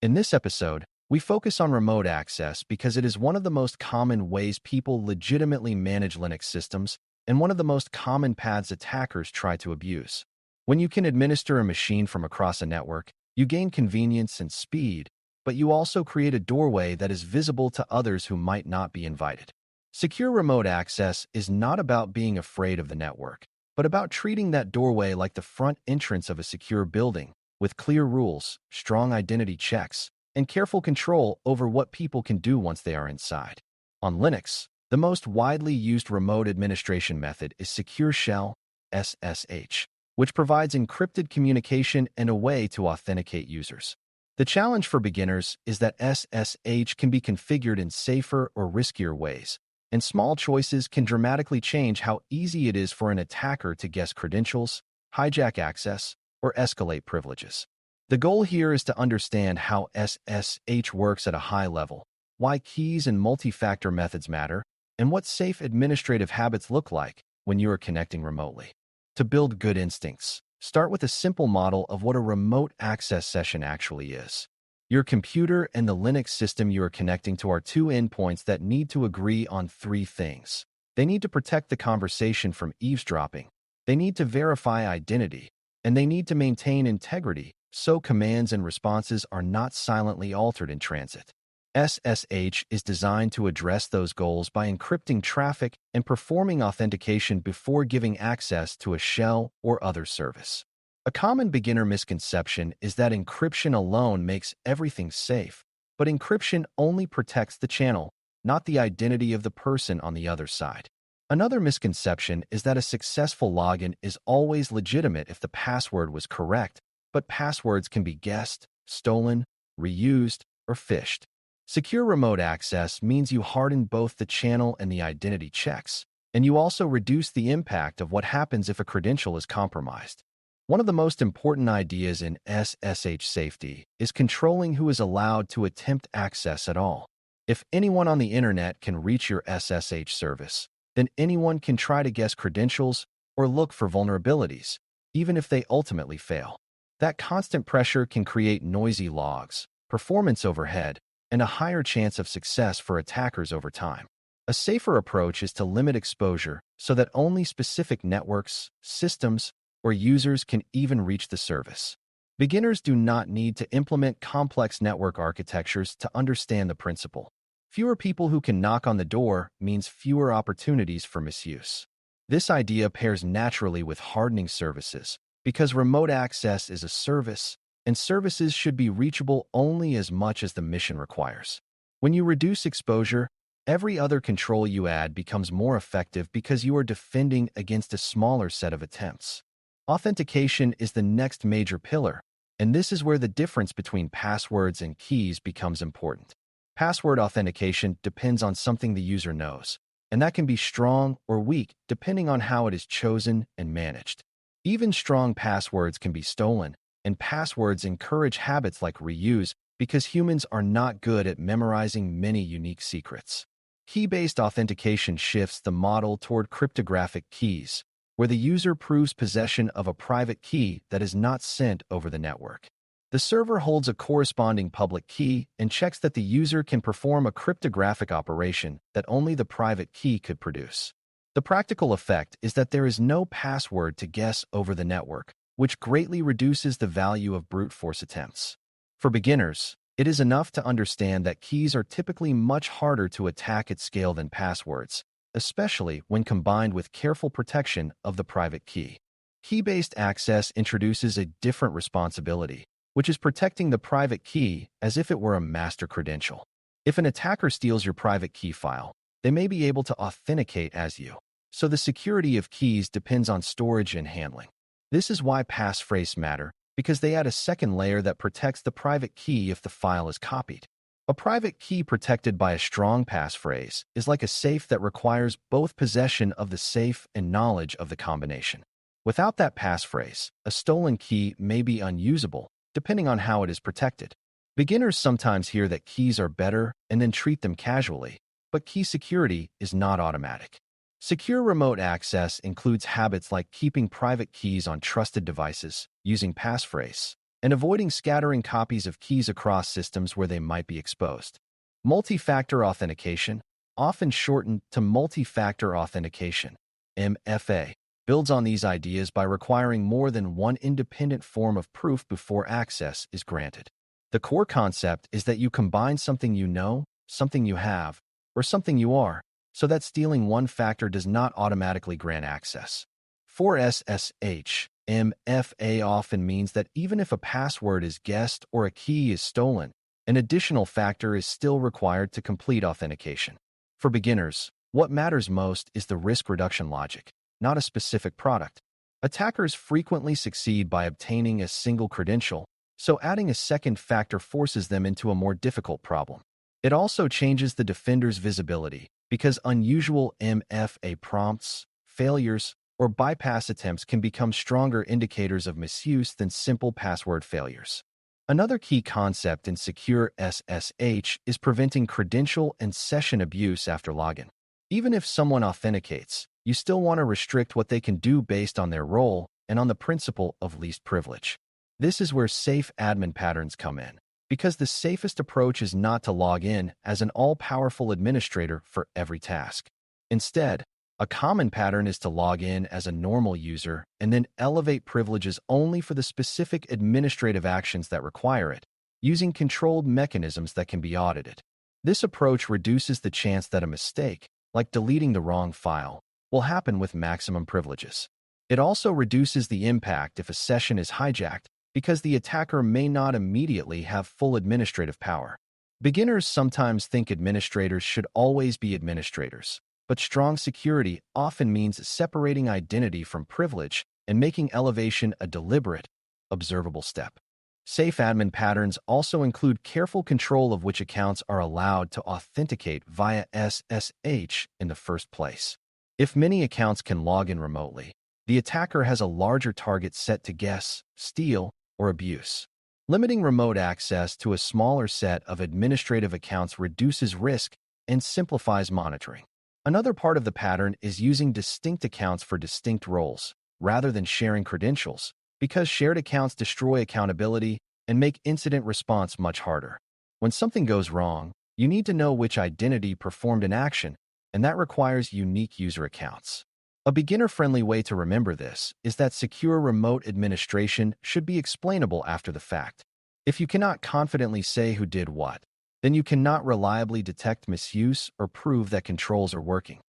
In this episode, we focus on remote access because it is one of the most common ways people legitimately manage Linux systems and one of the most common paths attackers try to abuse. When you can administer a machine from across a network, you gain convenience and speed, but you also create a doorway that is visible to others who might not be invited. Secure remote access is not about being afraid of the network, but about treating that doorway like the front entrance of a secure building, with clear rules, strong identity checks, and careful control over what people can do once they are inside. On Linux, the most widely used remote administration method is Secure Shell, SSH, which provides encrypted communication and a way to authenticate users. The challenge for beginners is that SSH can be configured in safer or riskier ways, and small choices can dramatically change how easy it is for an attacker to guess credentials, hijack access, or escalate privileges. The goal here is to understand how SSH works at a high level, why keys and multi-factor methods matter, and what safe administrative habits look like when you are connecting remotely. To build good instincts, start with a simple model of what a remote access session actually is. Your computer and the Linux system you are connecting to are two endpoints that need to agree on three things. They need to protect the conversation from eavesdropping, they need to verify identity, and they need to maintain integrity so commands and responses are not silently altered in transit. SSH is designed to address those goals by encrypting traffic and performing authentication before giving access to a shell or other service. A common beginner misconception is that encryption alone makes everything safe, but encryption only protects the channel, not the identity of the person on the other side. Another misconception is that a successful login is always legitimate if the password was correct, but passwords can be guessed, stolen, reused, or phished. Secure remote access means you harden both the channel and the identity checks, and you also reduce the impact of what happens if a credential is compromised. One of the most important ideas in SSH safety is controlling who is allowed to attempt access at all. If anyone on the internet can reach your SSH service, then anyone can try to guess credentials or look for vulnerabilities, even if they ultimately fail. That constant pressure can create noisy logs, performance overhead, and a higher chance of success for attackers over time. A safer approach is to limit exposure so that only specific networks, systems, or users can even reach the service. Beginners do not need to implement complex network architectures to understand the principle. Fewer people who can knock on the door means fewer opportunities for misuse. This idea pairs naturally with hardening services, because remote access is a service, and services should be reachable only as much as the mission requires. When you reduce exposure, every other control you add becomes more effective because you are defending against a smaller set of attempts. Authentication is the next major pillar, and this is where the difference between passwords and keys becomes important. Password authentication depends on something the user knows, and that can be strong or weak depending on how it is chosen and managed. Even strong passwords can be stolen, and passwords encourage habits like reuse because humans are not good at memorizing many unique secrets. Key-based authentication shifts the model toward cryptographic keys, where the user proves possession of a private key that is not sent over the network. The server holds a corresponding public key and checks that the user can perform a cryptographic operation that only the private key could produce. The practical effect is that there is no password to guess over the network, which greatly reduces the value of brute force attempts. For beginners, it is enough to understand that keys are typically much harder to attack at scale than passwords, especially when combined with careful protection of the private key. Key-based access introduces a different responsibility, which is protecting the private key as if it were a master credential. If an attacker steals your private key file, they may be able to authenticate as you. So the security of keys depends on storage and handling. This is why passphrases matter, because they add a second layer that protects the private key if the file is copied. A private key protected by a strong passphrase is like a safe that requires both possession of the safe and knowledge of the combination. Without that passphrase, a stolen key may be unusable, depending on how it is protected. Beginners sometimes hear that keys are better and then treat them casually, but key security is not automatic. Secure remote access includes habits like keeping private keys on trusted devices, using passphrase, and avoiding scattering copies of keys across systems where they might be exposed. Multi-factor authentication, often shortened to multi-factor authentication, MFA, builds on these ideas by requiring more than one independent form of proof before access is granted. The core concept is that you combine something you know, something you have, or something you are, so that stealing one factor does not automatically grant access. For SSH, MFA often means that even if a password is guessed or a key is stolen, an additional factor is still required to complete authentication. For beginners, what matters most is the risk reduction logic, not a specific product. Attackers frequently succeed by obtaining a single credential, so adding a second factor forces them into a more difficult problem. It also changes the defender's visibility, because unusual MFA prompts, failures, or bypass attempts can become stronger indicators of misuse than simple password failures. Another key concept in secure SSH is preventing credential and session abuse after login. Even if someone authenticates, you still want to restrict what they can do based on their role and on the principle of least privilege. This is where safe admin patterns come in, because the safest approach is not to log in as an all-powerful administrator for every task. Instead, a common pattern is to log in as a normal user and then elevate privileges only for the specific administrative actions that require it, using controlled mechanisms that can be audited. This approach reduces the chance that a mistake, like deleting the wrong file, will happen with maximum privileges. It also reduces the impact if a session is hijacked, because the attacker may not immediately have full administrative power. Beginners sometimes think administrators should always be administrators, but strong security often means separating identity from privilege and making elevation a deliberate, observable step. Safe admin patterns also include careful control of which accounts are allowed to authenticate via SSH in the first place. If many accounts can log in remotely, the attacker has a larger target set to guess, steal, or abuse. Limiting remote access to a smaller set of administrative accounts reduces risk and simplifies monitoring. Another part of the pattern is using distinct accounts for distinct roles, rather than sharing credentials, because shared accounts destroy accountability and make incident response much harder. When something goes wrong, you need to know which identity performed an action, and that requires unique user accounts. A beginner-friendly way to remember this is that secure remote administration should be explainable after the fact. If you cannot confidently say who did what, then you cannot reliably detect misuse or prove that controls are working.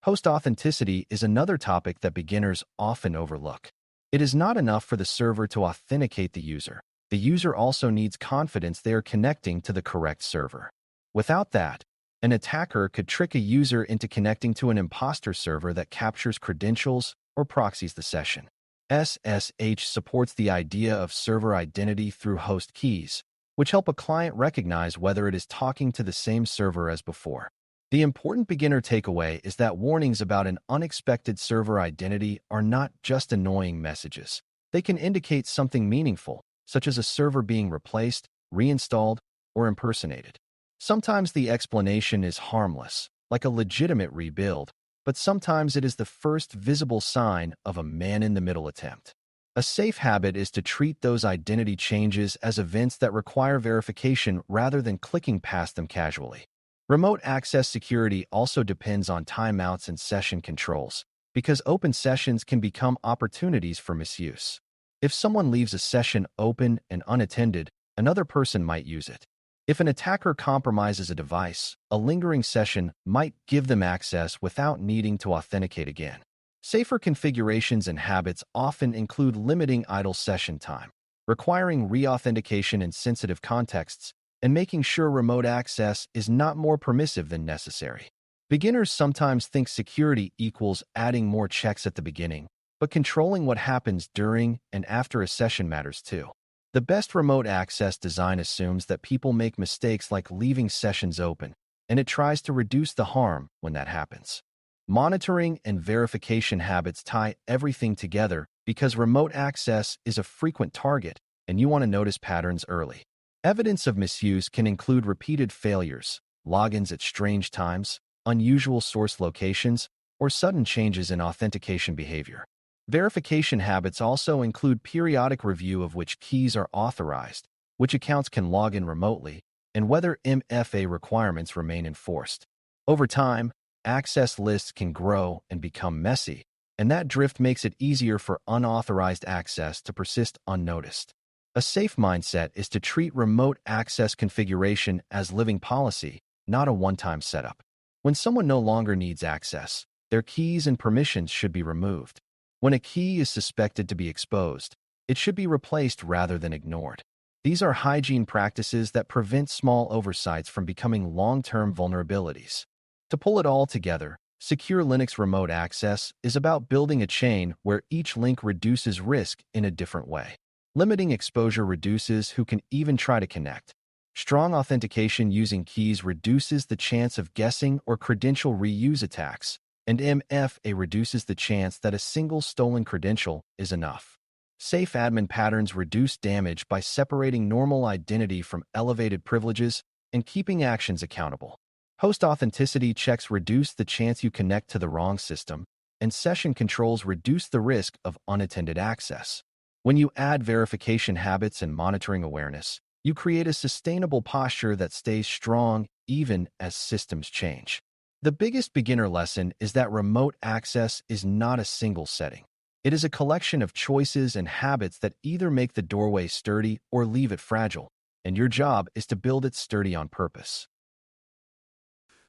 Host authenticity is another topic that beginners often overlook. It is not enough for the server to authenticate the user. The user also needs confidence they are connecting to the correct server. Without that, an attacker could trick a user into connecting to an imposter server that captures credentials or proxies the session. SSH supports the idea of server identity through host keys, which help a client recognize whether it is talking to the same server as before. The important beginner takeaway is that warnings about an unexpected server identity are not just annoying messages. They can indicate something meaningful, such as a server being replaced, reinstalled, or impersonated. Sometimes the explanation is harmless, like a legitimate rebuild, but sometimes it is the first visible sign of a man-in-the-middle attempt. A safe habit is to treat those identity changes as events that require verification rather than clicking past them casually. Remote access security also depends on timeouts and session controls, because open sessions can become opportunities for misuse. If someone leaves a session open and unattended, another person might use it. If an attacker compromises a device, a lingering session might give them access without needing to authenticate again. Safer configurations and habits often include limiting idle session time, requiring re-authentication in sensitive contexts, and making sure remote access is not more permissive than necessary. Beginners sometimes think security equals adding more checks at the beginning, but controlling what happens during and after a session matters too. The best remote access design assumes that people make mistakes like leaving sessions open, and it tries to reduce the harm when that happens. Monitoring and verification habits tie everything together because remote access is a frequent target and you want to notice patterns early. Evidence of misuse can include repeated failures, logins at strange times, unusual source locations, or sudden changes in authentication behavior. Verification habits also include periodic review of which keys are authorized, which accounts can log in remotely, and whether MFA requirements remain enforced. Over time, access lists can grow and become messy, and that drift makes it easier for unauthorized access to persist unnoticed. A safe mindset is to treat remote access configuration as living policy, not a one-time setup. When someone no longer needs access, their keys and permissions should be removed. When a key is suspected to be exposed, it should be replaced rather than ignored. These are hygiene practices that prevent small oversights from becoming long-term vulnerabilities. To pull it all together, secure Linux remote access is about building a chain where each link reduces risk in a different way. Limiting exposure reduces who can even try to connect. Strong authentication using keys reduces the chance of guessing or credential reuse attacks, and MFA reduces the chance that a single stolen credential is enough. Safe admin patterns reduce damage by separating normal identity from elevated privileges and keeping actions accountable. Host authenticity checks reduce the chance you connect to the wrong system, and session controls reduce the risk of unattended access. When you add verification habits and monitoring awareness, you create a sustainable posture that stays strong even as systems change. The biggest beginner lesson is that remote access is not a single setting. It is a collection of choices and habits that either make the doorway sturdy or leave it fragile, and your job is to build it sturdy on purpose.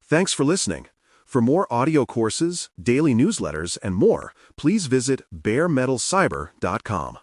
Thanks for listening. For more audio courses, daily newsletters, and more, please visit baremetalcyber.com.